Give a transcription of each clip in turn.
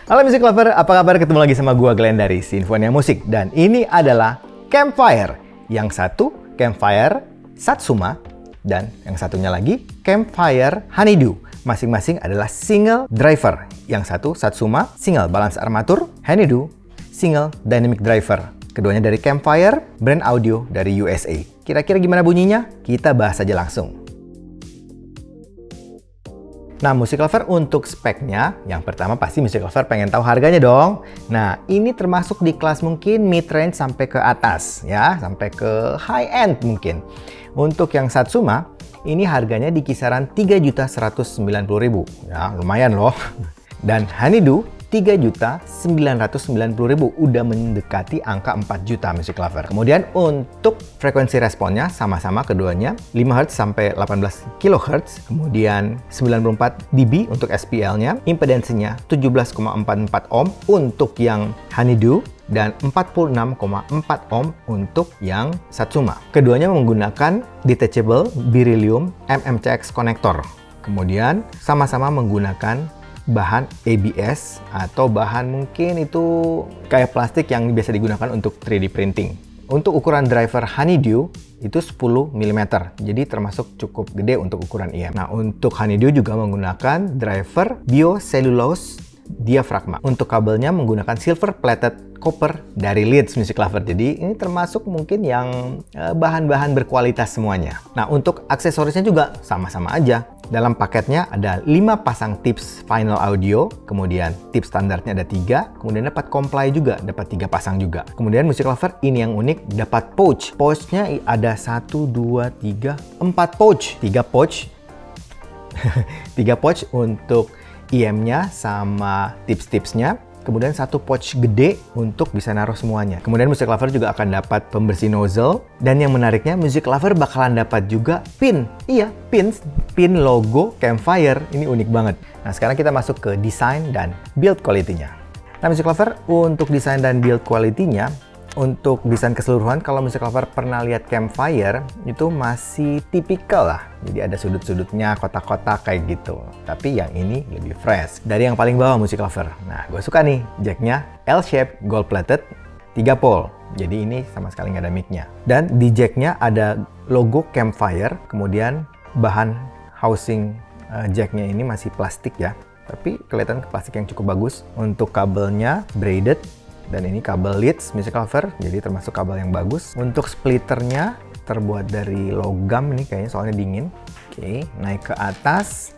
Halo Music Lover, apa kabar? Ketemu lagi sama gua Glenn dari Sinfonia Musik. Dan ini adalah Campfire. Yang satu Campfire Satsuma dan yang satunya lagi Campfire Honeydew. Masing-masing adalah single driver. Yang satu Satsuma single balance armatur, Honeydew single dynamic driver. Keduanya dari Campfire, brand audio dari USA. Kira-kira gimana bunyinya? Kita bahas aja langsung. Nah, Music Lover untuk speknya, yang pertama pasti Music Lover pengen tahu harganya dong. Nah, ini termasuk di kelas mungkin mid-range sampai ke atas, ya, sampai ke high-end mungkin. Untuk yang Satsuma, ini harganya di kisaran 3.190.000, ya, lumayan loh. Dan Honeydew 3.990.000, udah mendekati angka 4 juta Music Lover. Kemudian untuk frekuensi responnya sama-sama keduanya 5 Hz sampai 18 kHz, kemudian 94 dB untuk SPL-nya, impedansinya 17,44 ohm untuk yang Honeydew dan 46,4 ohm untuk yang Satsuma. Keduanya menggunakan detachable beryllium MMCX connector. Kemudian sama-sama menggunakan bahan ABS atau bahan mungkin itu kayak plastik yang biasa digunakan untuk 3D printing. Untuk ukuran driver Honeydew itu 10 mm, jadi termasuk cukup gede untuk ukuran IM. Nah, untuk Honeydew juga menggunakan driver biocellulose diafragma. Untuk kabelnya menggunakan silver plated copper dari Leeds Music Lover. Jadi ini termasuk mungkin yang bahan-bahan berkualitas semuanya. Nah, untuk aksesorisnya juga sama-sama aja. Dalam paketnya ada 5 pasang tips final audio, kemudian tips standarnya ada 3, kemudian dapat comply juga, dapat 3 pasang juga. Kemudian Music Lover ini yang unik, dapat pouch. Pouchnya ada 1, 2, 3, 4 pouch. 3 pouch. 3 pouch untuk IM-nya sama tips-tipsnya. Kemudian 1 pouch gede untuk bisa naruh semuanya. Kemudian Music Lover juga akan dapat pembersih nozzle. Dan yang menariknya, Music Lover bakalan dapat juga pin. Iya, pin logo Campfire. Ini unik banget. Nah, sekarang kita masuk ke desain dan build quality-nya. Nah, Music Lover untuk desain dan build quality-nya, untuk desain keseluruhan, kalau Music Lover pernah lihat Campfire, itu masih tipikal lah. Jadi ada sudut-sudutnya, kotak-kotak kayak gitu. Tapi yang ini lebih fresh. Dari yang paling bawah Music Lover. Nah, gue suka nih, jacknya L-shape, gold-plated, 3 pole. Jadi ini sama sekali nggak ada mic-nya. Dan di jacknya ada logo Campfire, kemudian bahan housing jacknya ini masih plastik ya. Tapi kelihatan plastik yang cukup bagus. Untuk kabelnya braided. Dan ini kabel Leeds Music Lover, jadi termasuk kabel yang bagus. Untuk splitternya terbuat dari logam ini kayaknya soalnya dingin. Oke, naik ke atas.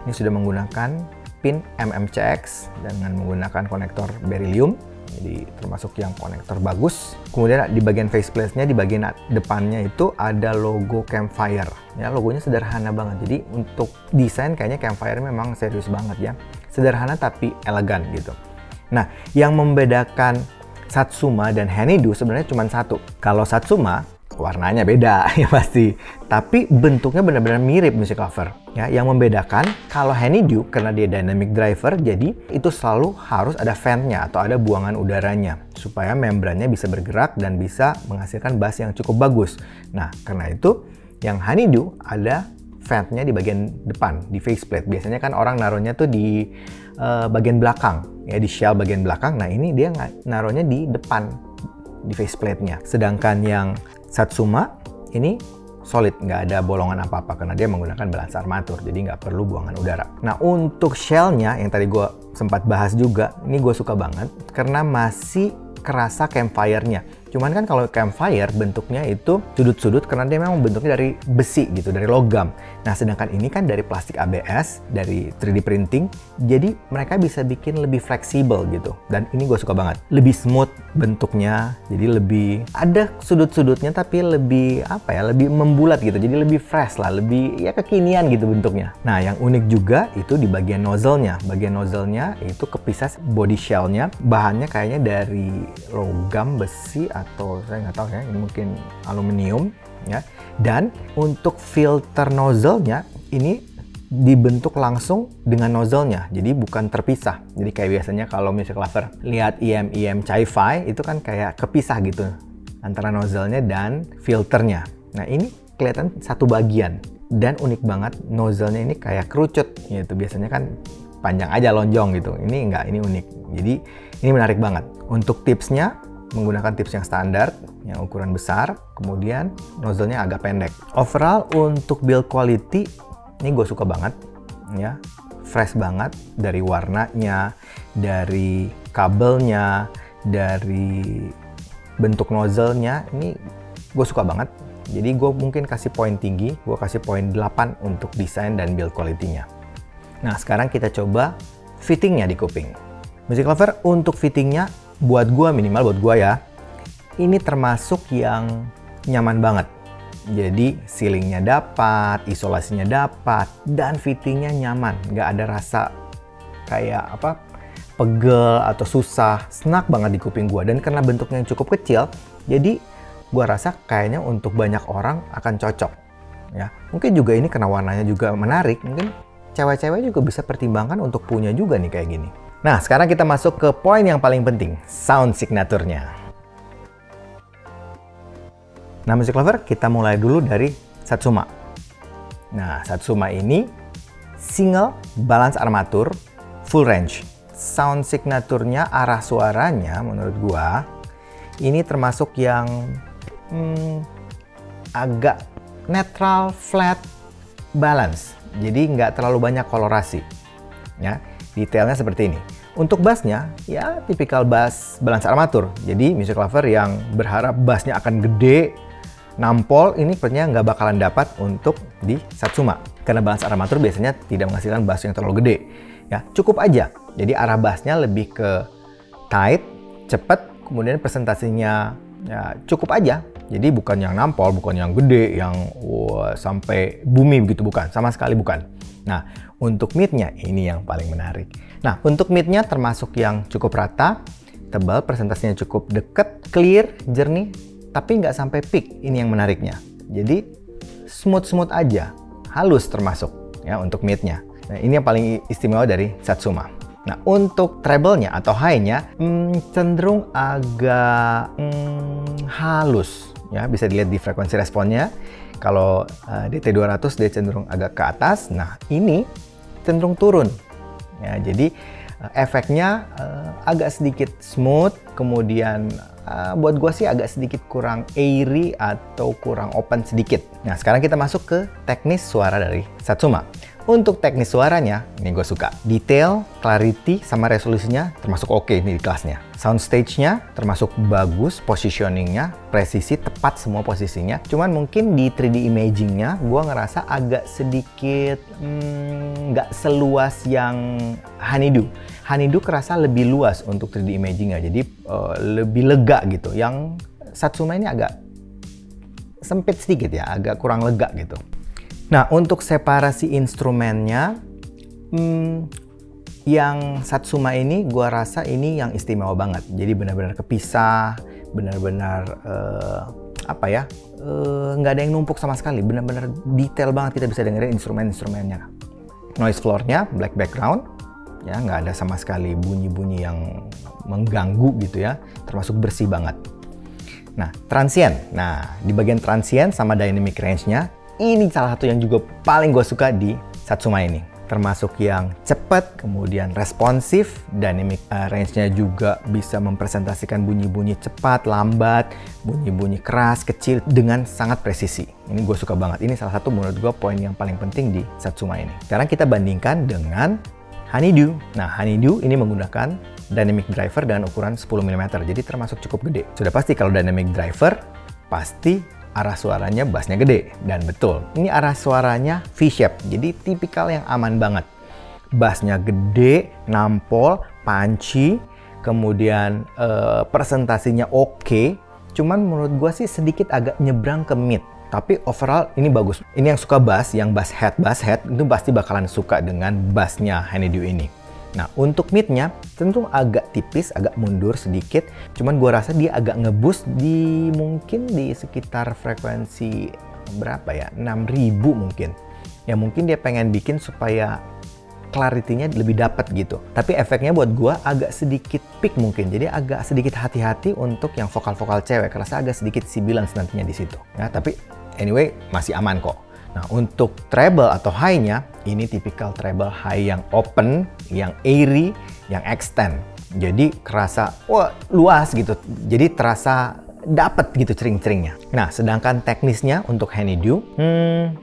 Ini sudah menggunakan pin MMCX dengan menggunakan konektor beryllium. Jadi termasuk yang konektor bagus. Kemudian di bagian faceplate-nya, di bagian depannya itu ada logo Campfire. Ya, logonya sederhana banget. Jadi untuk desain kayaknya Campfire memang serius banget ya. Sederhana tapi elegan gitu. Nah, yang membedakan Satsuma dan Honeydew sebenarnya cuma satu. Kalau Satsuma, warnanya beda ya pasti. Tapi bentuknya benar-benar mirip Music Lover. Ya, yang membedakan kalau Honeydew karena dia dynamic driver, jadi itu selalu harus ada ventnya atau ada buangan udaranya supaya membrannya bisa bergerak dan bisa menghasilkan bass yang cukup bagus. Nah, karena itu yang Honeydew ada ventnya di bagian depan, di faceplate. Biasanya kan orang naruhnya tuh di bagian belakang, ya di shell bagian belakang. Nah, ini dia naruhnya di depan, di faceplate-nya. Sedangkan yang Satsuma ini solid, nggak ada bolongan apa-apa karena dia menggunakan balance armatur, jadi nggak perlu buangan udara. Nah, untuk shell-nya yang tadi gue sempat bahas juga, ini gue suka banget karena masih kerasa Campfire-nya. Cuman kan kalau Campfire bentuknya itu sudut-sudut karena dia memang bentuknya dari besi gitu, dari logam. Nah, sedangkan ini kan dari plastik ABS, dari 3D printing, jadi mereka bisa bikin lebih fleksibel gitu. Dan ini gue suka banget. Lebih smooth bentuknya, jadi lebih ada sudut-sudutnya tapi lebih apa ya, lebih membulat gitu. Jadi lebih fresh lah, lebih ya kekinian gitu bentuknya. Nah, yang unik juga itu di bagian nozzle-nya. Bagian nozzle-nya itu kepisah body shell-nya, bahannya kayaknya dari logam, besi, atau saya nggak tahu ya, ini mungkin aluminium ya. Dan untuk filter nozzle-nya ini dibentuk langsung dengan nozzle-nya, jadi bukan terpisah. Jadi kayak biasanya kalau Music Lover lihat IM Chi-Fi itu kan kayak kepisah gitu antara nozzle-nya dan filternya. Nah, ini kelihatan satu bagian dan unik banget, nozzle-nya ini kayak kerucut gitu. Biasanya kan panjang aja lonjong gitu. Ini enggak, ini unik. Jadi ini menarik banget. Untuk tipsnya, menggunakan tips yang standar, yang ukuran besar, kemudian nozzle-nya agak pendek. Overall untuk build quality, ini gue suka banget, ya. Fresh banget dari warnanya, dari kabelnya, dari bentuk nozzle-nya, ini gue suka banget. Jadi gue mungkin kasih poin tinggi, gue kasih poin 8 untuk desain dan build quality-nya. Nah, sekarang kita coba fittingnya di kuping. Music Lover, untuk fittingnya, buat gue, minimal buat gue ya, ini termasuk yang nyaman banget. Jadi ceilingnya dapat, isolasinya dapat, dan fittingnya nyaman. Nggak ada rasa kayak apa, pegel atau susah. Snack banget di kuping gue. Dan karena bentuknya yang cukup kecil, jadi gue rasa kayaknya untuk banyak orang akan cocok. Ya, mungkin juga ini karena warnanya juga menarik. Mungkin cewek-cewek juga bisa pertimbangkan untuk punya juga nih kayak gini. Nah, sekarang kita masuk ke poin yang paling penting, sound signature-nya. Nah, Music Lover, kita mulai dulu dari Satsuma. Nah, Satsuma ini single balance armatur full range. Sound signature-nya, arah suaranya menurut gua ini termasuk yang agak netral, flat, balance. Jadi nggak terlalu banyak kolorasi. Ya, detailnya seperti ini. Untuk bassnya, ya tipikal bass balance armatur. Jadi Music Lover yang berharap bassnya akan gede, nampol, ini sepertinya nggak bakalan dapat untuk di Satsuma. Karena balance armatur biasanya tidak menghasilkan bass yang terlalu gede. Ya, cukup aja. Jadi arah bassnya lebih ke tight, cepet, kemudian presentasinya ya cukup aja. Jadi bukan yang nampol, bukan yang gede, yang sampai bumi begitu, bukan. Sama sekali bukan. Nah, untuk mid-nya ini yang paling menarik. Nah, untuk mid-nya termasuk yang cukup rata, tebal, presentasinya cukup deket, clear, jernih, tapi nggak sampai peak. Ini yang menariknya. Jadi smooth-smooth aja, halus termasuk ya untuk mid-nya. Nah, ini yang paling istimewa dari Satsuma. Nah, untuk treble-nya atau high-nya cenderung agak halus. Ya, bisa dilihat di frekuensi responnya. Kalau DT200 dia cenderung agak ke atas. Nah, ini cenderung turun. Ya, jadi efeknya agak sedikit smooth. Kemudian buat gua sih agak sedikit kurang airy atau kurang open sedikit. Nah, sekarang kita masuk ke teknis suara dari Satsuma. Untuk teknis suaranya, ini gue suka. Detail, clarity, sama resolusinya termasuk oke nih di kelasnya. Soundstage-nya termasuk bagus, positioning-nya, presisi, tepat semua posisinya. Cuman mungkin di 3D imaging-nya, gue ngerasa agak sedikit nggak seluas yang Honeydew. Honeydew kerasa lebih luas untuk 3D imaging-nya, jadi lebih lega gitu. Yang Satsuma ini agak sempit sedikit ya, agak kurang lega gitu. Nah, untuk separasi instrumennya, yang Satsuma ini gua rasa ini yang istimewa banget. Jadi benar-benar kepisah, benar-benar nggak ada yang numpuk sama sekali. Benar-benar detail banget kita bisa dengerin instrumen-instrumennya. Noise floor-nya black background, ya nggak ada sama sekali bunyi-bunyi yang mengganggu gitu ya. Termasuk bersih banget. Nah, transient. Nah, di bagian transient sama dynamic range-nya, ini salah satu yang juga paling gue suka di Satsuma ini. Termasuk yang cepat, kemudian responsif, dynamic range-nya juga bisa mempresentasikan bunyi-bunyi cepat, lambat, bunyi-bunyi keras, kecil dengan sangat presisi. Ini gue suka banget. Ini salah satu menurut gue poin yang paling penting di Satsuma ini. Sekarang kita bandingkan dengan Honeydew. Nah, Honeydew ini menggunakan dynamic driver dengan ukuran 10 mm, jadi termasuk cukup gede. Sudah pasti kalau dynamic driver, pasti arah suaranya bassnya gede. Dan betul, ini arah suaranya V-shape, jadi tipikal yang aman banget. Bassnya gede, nampol, punchy, kemudian presentasinya oke. Cuman menurut gue sih sedikit agak nyebrang ke mid. Tapi overall ini bagus. Ini yang suka bass, yang bass head itu pasti bakalan suka dengan bassnya Honeydew ini. Nah, untuk mid-nya tentu agak tipis, agak mundur sedikit. Cuman gua rasa dia agak ngeboost di mungkin di sekitar frekuensi berapa ya? 6000 mungkin. Ya mungkin dia pengen bikin supaya clarity-nya lebih dapat gitu. Tapi efeknya buat gua agak sedikit peak mungkin. Jadi agak sedikit hati-hati untuk yang vokal-vokal cewek. Kerasa agak sedikit sibilance nantinya di situ. Ya, tapi anyway masih aman kok. Nah, untuk treble atau high-nya Ini tipikal treble high yang open, yang airy, yang extend. Jadi kerasa wah luas gitu. Jadi terasa dapet gitu cering-ceringnya. Nah, sedangkan teknisnya untuk Honeydew,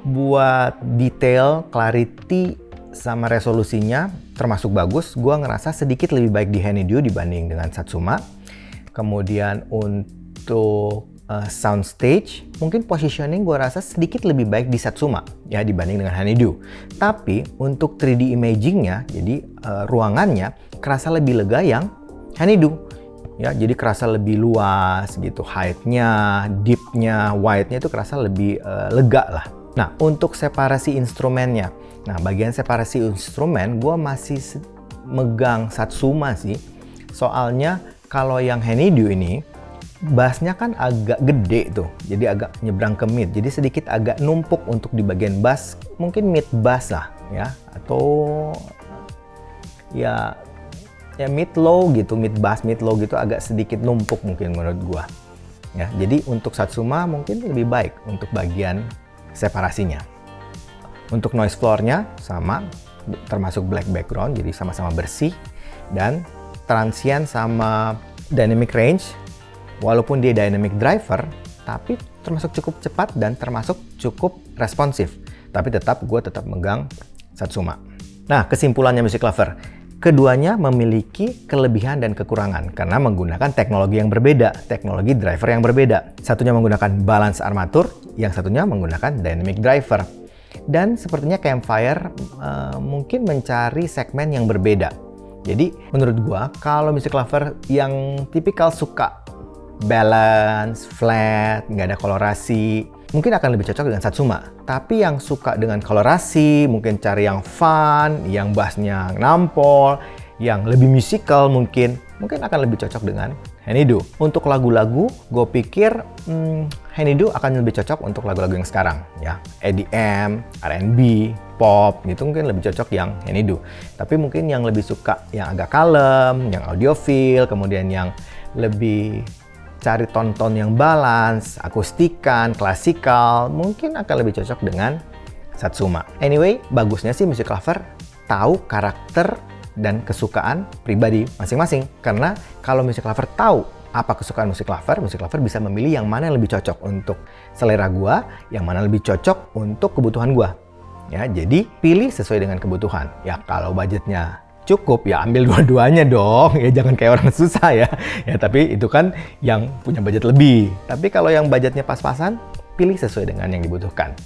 buat detail, clarity, sama resolusinya termasuk bagus. Gua ngerasa sedikit lebih baik di Honeydew dibanding dengan Satsuma. Kemudian untuk soundstage, mungkin positioning gue rasa sedikit lebih baik di Satsuma ya dibanding dengan Honeydew. Tapi untuk 3D imagingnya, jadi ruangannya kerasa lebih lega yang Honeydew. Ya, jadi kerasa lebih luas gitu, height-nya, deep-nya, wide-nya itu kerasa lebih lega lah. Nah, untuk separasi instrumennya, nah bagian separasi instrumen gue masih megang Satsuma sih. Soalnya kalau yang Honeydew ini bassnya kan agak gede tuh, jadi agak nyebrang ke mid, jadi sedikit agak numpuk untuk di bagian bass, mungkin mid bass lah ya, atau ya mid low gitu, mid bass mid low gitu agak sedikit numpuk mungkin menurut gua ya. Jadi untuk Satsuma mungkin lebih baik untuk bagian separasinya. Untuk noise floor-nya sama, termasuk black background, jadi sama-sama bersih, dan transient sama dynamic range. Walaupun dia dynamic driver, tapi termasuk cukup cepat dan termasuk cukup responsif. Tapi gue tetap megang Satsuma. Nah, kesimpulannya Music Lover, keduanya memiliki kelebihan dan kekurangan karena menggunakan teknologi yang berbeda, teknologi driver yang berbeda. Satunya menggunakan balance armatur, yang satunya menggunakan dynamic driver. Dan sepertinya Campfire mungkin mencari segmen yang berbeda. Jadi menurut gue, kalau Music Lover yang tipikal suka balance, flat, nggak ada kolorasi, mungkin akan lebih cocok dengan Satsuma. Tapi yang suka dengan kolorasi, mungkin cari yang fun, yang bassnya nampol, yang lebih musical mungkin akan lebih cocok dengan Honeydew. Untuk lagu-lagu, gue pikir Honeydew akan lebih cocok untuk lagu-lagu yang sekarang ya, EDM, R&B, pop gitu mungkin lebih cocok yang Honeydew. Tapi mungkin yang lebih suka yang agak kalem, yang audiophile, kemudian yang lebih cari ton-ton yang balance, akustikan, klasikal, mungkin akan lebih cocok dengan Satsuma. Anyway, bagusnya sih Music Lover tahu karakter dan kesukaan pribadi masing-masing. Karena kalau Music Lover tahu apa kesukaan Music Lover bisa memilih yang mana yang lebih cocok untuk selera gua, yang mana lebih cocok untuk kebutuhan gua. Ya, jadi pilih sesuai dengan kebutuhan. Ya, kalau budgetnya cukup ya ambil dua-duanya dong, ya jangan kayak orang susah ya. Ya tapi itu kan yang punya budget lebih. Tapi kalau yang budgetnya pas-pasan, pilih sesuai dengan yang dibutuhkan.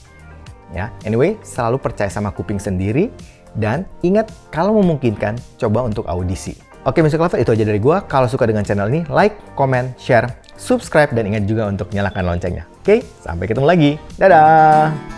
Ya, anyway, selalu percaya sama kuping sendiri dan ingat kalau memungkinkan coba untuk audisi. Oke, Music Lover, itu aja dari gua. Kalau suka dengan channel ini, like, comment, share, subscribe dan ingat juga untuk nyalakan loncengnya. Oke, sampai ketemu lagi. Dadah.